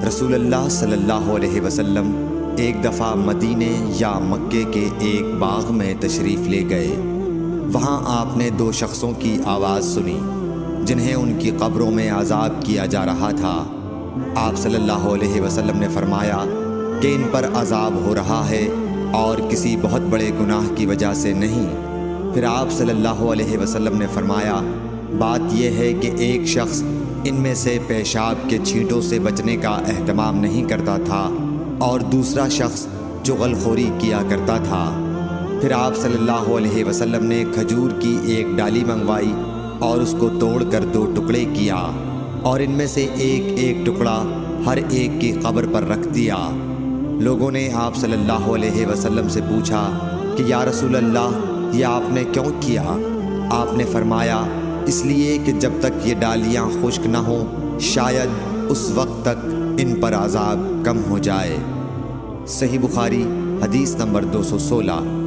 رسول اللہ صلی اللہ علیہ وسلم ایک دفعہ مدینے یا مکے کے ایک باغ میں تشریف لے گئے۔ وہاں آپ نے دو شخصوں کی آواز سنی جنہیں ان کی قبروں میں عذاب کیا جا رہا تھا۔ آپ صلی اللہ علیہ وسلم نے فرمایا کہ ان پر عذاب ہو رہا ہے اور کسی بہت بڑے گناہ کی وجہ سے نہیں۔ پھر آپ صلی اللہ علیہ وسلم نے فرمایا بات یہ ہے کہ ایک شخص ان میں سے پیشاب کے چھینٹوں سے بچنے کا اہتمام نہیں کرتا تھا اور دوسرا شخص چغل خوری کیا کرتا تھا۔ پھر آپ صلی اللہ علیہ وسلم نے کھجور کی ایک ڈالی منگوائی اور اس کو توڑ کر دو ٹکڑے کیا اور ان میں سے ایک ایک ٹکڑا ہر ایک کی قبر پر رکھ دیا۔ لوگوں نے آپ صلی اللہ علیہ وسلم سے پوچھا کہ یا رسول اللہ یہ آپ نے کیوں کیا؟ آپ نے فرمایا اس لیے کہ جب تک یہ ڈالیاں خشک نہ ہوں شاید اس وقت تک ان پر عذاب کم ہو جائے۔ صحیح بخاری حدیث نمبر 216۔